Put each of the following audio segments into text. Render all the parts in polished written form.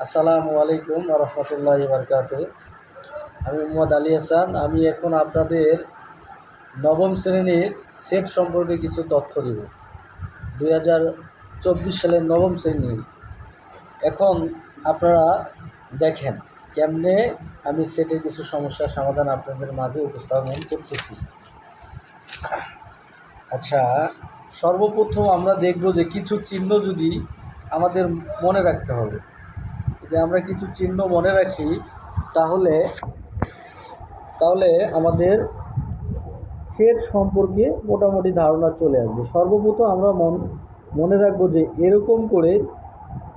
আসসালামু আলাইকুম রহমতুল্লাহি বারকাতুহু। আমি মোহাম্মদ আলী হাসান। আমি এখন আপনাদের নবম শ্রেণীর সেট সম্পর্কে কিছু তথ্য দিব। 2024 সালের নবম শ্রেণী। এখন আপনারা দেখেন কেমনে আমি সেটের কিছু সমস্যার সমাধান আপনাদের মাঝে উপস্থাপন করতেছি। আচ্ছা, সর্বপ্রথম আমরা দেখব যে কিছু চিহ্ন যদি আমাদের মনে রাখতে হবে। যদি আমরা কিছু চিহ্ন মনে রাখি তাহলে আমাদের সেট সম্পর্কে মোটামুটি ধারণা চলে আসবে। সর্বপ্রথম আমরা মনে রাখবো যে এরকম করে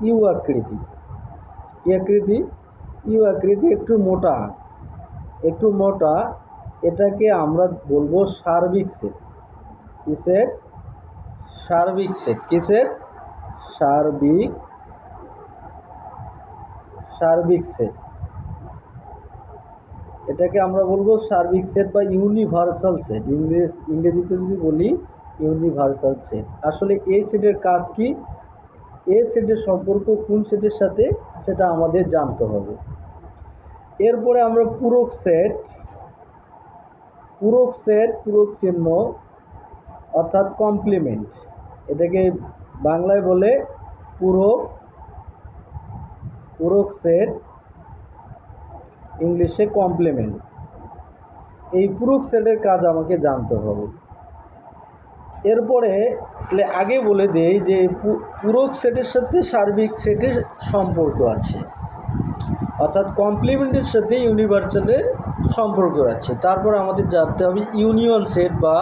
ইউ আকৃতি একটু মোটা, এটাকে আমরা বলবো সার্বিক সেট। কি সেট? সার্বিক সেট। কি সেট? সার্বিক সেট। এটাকে আমরা বলবো সার্বিক সেট বা ইউনিভার্সাল সেট। ইংরেজিতে যদি বলি ইউনিভার্সাল সেট। আসলে এই সেটের কাজ কি, এই সেটের সম্পর্ক কোন সেটের সাথে সেটা আমাদের জানতে হবে। এরপরে আমরা পূরক চিহ্ন অর্থাৎ কমপ্লিমেন্ট, এটাকে বাংলায় বলে পূরক সেট, ইংলিশে কমপ্লিমেন্ট। এই পূরক সেটের কাজ আমাকে জানতে হবে। এরপরে আগে বলে দেই যে পূরক সেটের সাথে সার্বিক সেটের সম্পর্ক আছে, অর্থাৎ কমপ্লিমেন্টের সাথে ইউনিভার্সালের সম্পর্ক আছে। তারপর আমাদের জানতে হবে ইউনিয়ন সেট বা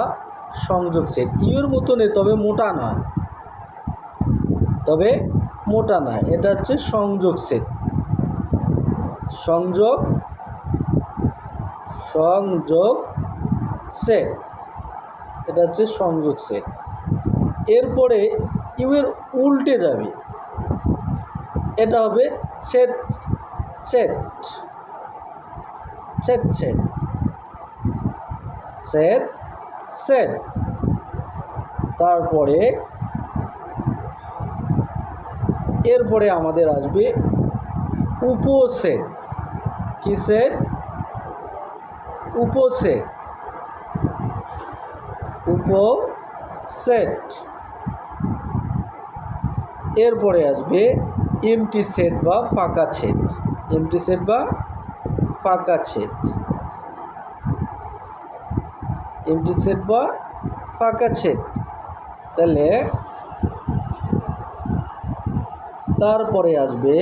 সংযোগ সেট। ইউর মতনে তবে মোটা নয়, এটা হচ্ছে সংযোগ সেট। সংযোগ সেট, এটা হচ্ছে সংযোগ সেট। এরপরে ইউ এর উল্টে যাবে, এটা হবে সেট। তারপরে এরপরে আমাদের আসবে উপসেট। কি সেট? উপসেট। এরপরে আসবে এমটি সেট বা ফাঁকা সেট। তাহলে তারপরে আসবে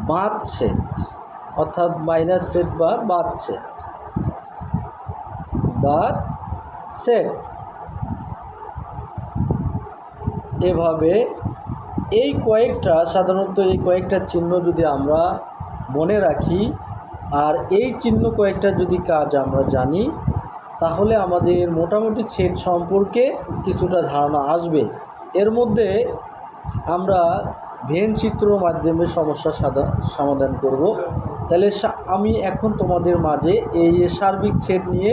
বাদ সেট, অর্থাৎ মাইনাস সেট বা বাদ সেট। এভাবে সাধারণত এই কয়েকটা চিহ্ন যদি আমরা মনে রাখি আর এই চিহ্ন কয়েকটা যদি কাজ আমরা জানি, তাহলে আমাদের মোটামুটি সেট সম্পর্কে কিছুটা ধারণা আসবে। এর মধ্যে আমরা ভেন চিত্র মাধ্যমে সমস্যার সমাধান করব। তাহলে আমি এখন তোমাদের মাঝে এই সার্বিক সেট নিয়ে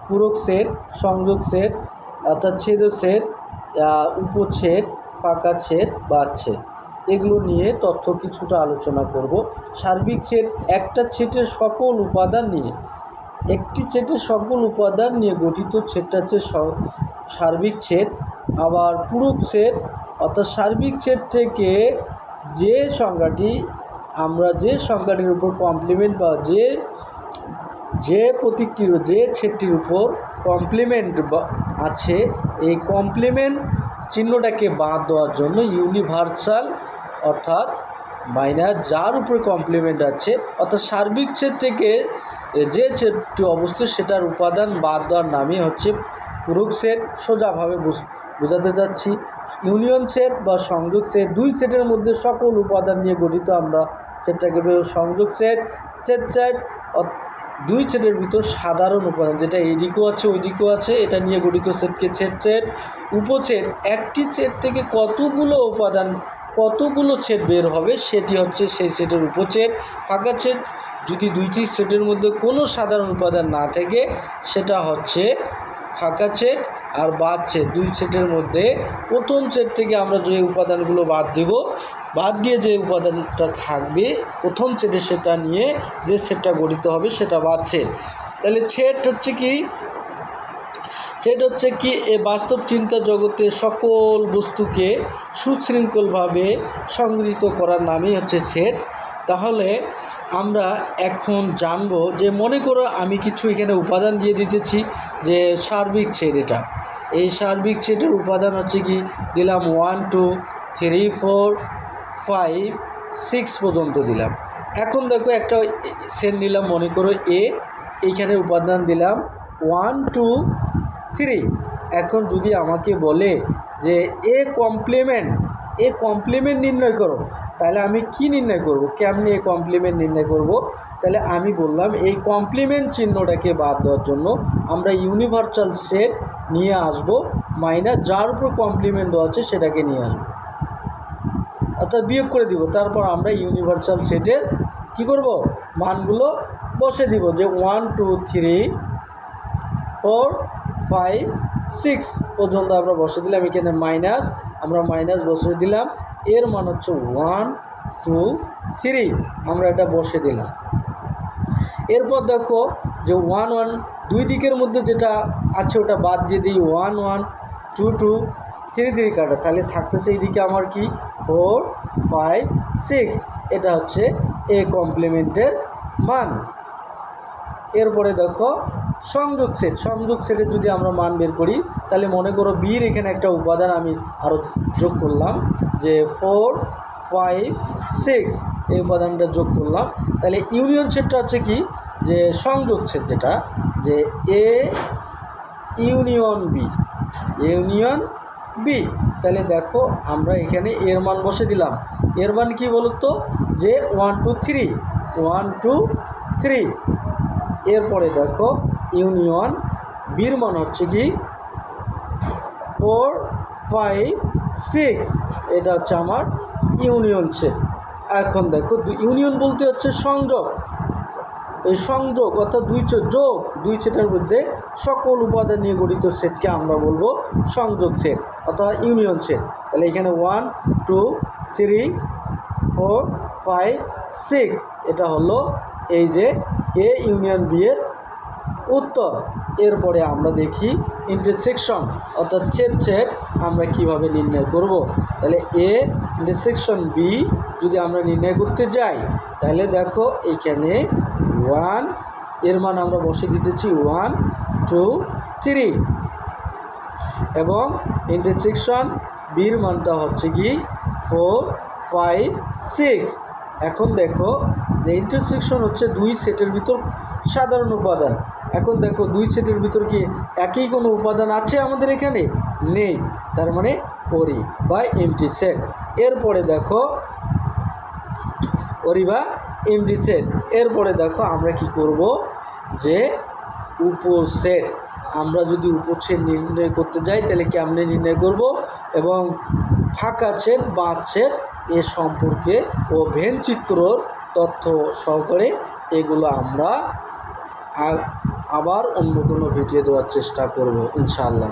পূরক সেট, সংযোগ সেট অর্থাৎ ছেদক সেট, উপছেদ, ফাঁকা ছেদ, বাদ ছেদ, এগুলো নিয়ে তথ্য কিছুটা আলোচনা করব। সার্বিক সেট একটি সেটের সকল উপাদান নিয়ে গঠিত সেটটা হচ্ছে সার্বিক সেট। আবার পূরক সেট অর্থাৎ সার্বিক সেট থেকে যে সংখ্যাটির উপর কমপ্লিমেন্ট বা যে সেটটির উপর কমপ্লিমেন্ট আছে, এই কমপ্লিমেন্ট চিহ্নটাকে বাদ দেওয়ার জন্য ইউনিভার্সাল অর্থাৎ মাইনাস যার উপরে কমপ্লিমেন্ট আছে, অর্থাৎ সার্বিক সেট থেকে যে সেটটি অবস্থিত সেটার উপাদান বাদ দেওয়ার নামই হচ্ছে পূরক সেট। সোজাভাবে বোঝাতে যাচ্ছি, ইউনিয়ন সেট বা সংযোগ সেট, দুই সেটের মধ্যে সকল উপাদান নিয়ে গঠিত আমরা সেটটাকে সংযোগ সেট। দুই সেটের ভিতর সাধারণ উপাদান যেটা এইদিকেও আছে ওইদিকেও আছে, এটা নিয়ে গঠিত সেটকে সেট। উপছেদ, একটি সেট থেকে কতগুলো সেট বের হবে সেটি হচ্ছে সেই সেটের উপছেদ। ফাঁকা সেট, যদি দুইটি সেটের মধ্যে কোনো সাধারণ উপাদান না থাকে সেটা হচ্ছে ফাঁকা সেট। আর বাদ সেট, দুই সেটের মধ্যে প্রথম সেট থেকে আমরা যে উপাদানগুলো বাদ দেব বাদ দিয়ে যে উপাদানটা থাকবে প্রথম সেটে সেটা নিয়ে যে সেটটা গঠিত হবে সেটা বাদ সেট। তাহলে সেট হচ্ছে কি, সেট হচ্ছে কি এ বাস্তব চিন্তা জগতে সকল বস্তুকে সুশৃঙ্খলভাবে সংগৃহীত করার নামই হচ্ছে সেট। তাহলে আমরা এখন জানবো যে মনে করো আমি কিছু এখানে উপাদান দিয়ে দিতেছি যে সার্বিক সেট, এটা এই সার্বিক সেটের উপাদান হচ্ছে কি দিলাম 1 2 3 4 5 6 পর্যন্ত দিলাম। এখন দেখো একটা সেট নিলাম, মনে করো এ, এইখানে উপাদান দিলাম 1 2 3। এখন যদি আমাকে বলে যে এ কমপ্লিমেন্ট নির্ণয় করো, তাহলে আমি কি নির্ণয় করব, কেমনি এ কমপ্লিমেন্ট নির্ণয় করব? তাহলে আমি বললাম এই কমপ্লিমেন্ট চিহ্নটাকে বাদ দেওয়ার জন্য আমরা ইউনিভার্সাল সেট নিয়ে আসব, মাইনাস যার উপর কমপ্লিমেন্ট দেওয়া আছে সেটাকে নিয়ে আসবো, অর্থাৎ বিয়োগ করে দিব। তারপর আমরা ইউনিভার্সাল সেটের কি করব, মানগুলো বসে দিব যে 1 2 3 4 5 6 পর্যন্ত আমরা বসে দিলাম। এখানে মাইনাস, আমরা মাইনাস বসে দিলাম, এর মান হচ্ছে 1 2 3, আমরা এটা বসে দিলাম। এরপর দেখো যে 1 1 দুই দিকের মধ্যে যেটা আছে ওটা বাদ দিয়ে দিই, 1 1 2 2 3 3 কাটা, তাহলে থাকতেছে এইদিকে আমার কি 4 5 6, এটা হচ্ছে এ কমপ্লিমেন্টের মান। এরপরে দেখো সংযোগ সেটের যদি আমরা মান বের করি, তাহলে মনে করো বির এখানে একটা উপাদান আমি আরও যোগ করলাম যে 4 5 6, এই উপাদানটা যোগ করলাম। তাহলে ইউনিয়ন সেটটা হচ্ছে কি যে সংযোগ সেট, যেটা যে এ ইউনিয়ন বি। তাহলে দেখো আমরা এখানে এর মান বসে দিলাম, এর মান কি বলতো যে 1 2 3 1 2 3। এরপরে দেখো ইউনিয়ন বির মান হচ্ছে কি 4 5 6, এটা হচ্ছে আমার ইউনিয়ন সেট। এখন দেখো ইউনিয়ন বলতে হচ্ছে সংযোগ, এই সংযোগ অর্থাৎ দুই সেটের মধ্যে সকল উপাদান নিয়ে গঠিত সেটকে আমরা বলবো সংযোগ সেট অর্থাৎ ইউনিয়ন সেট। তাহলে এখানে 1 2 3 4 5 6, এটা হলো এই যে এ ইউনিয়ন বি এর উত্তর। এরপরে আমরা দেখি ইন্টারসেকশন অর্থাৎ ছেদ আমরা কিভাবে নির্ণয় করব। তাহলে এ ইন্টারসেকশন বি যদি আমরা নির্ণয় করতে যাই, তাহলে দেখো এখানে 1 এর মান আমরা বসে দিতেছি 1 2 3, এবং ইন্টারসেকশন বির মানটা হচ্ছে কি 4 5 6। এখন দেখো যে ইন্টারসেকশন হচ্ছে দুই সেটের ভিতর সাধারণ উপাদান। এখন দেখো দুই সেটের ভিতর কি একই কোনো উপাদান আছে আমাদের এখানে নেই, তার মানে ওরি বা এমটি সেট। এরপরে দেখো ওরি বা এমটি সেট। এরপরে দেখো আমরা কি করব যে উপসেট, আমরা যদি উপসেট নির্ণয় করতে যাই তাহলে কেমনে নির্ণয় করব, এবং ফাঁকা সেট বাঁধ সেট এ সম্পর্কে ও ভেন চিত্রর তথ্য সহকারে এগুলো আমরা আবার অন্য কোনো ভিডিও দেওয়ার চেষ্টা করব ইনশাআল্লাহ।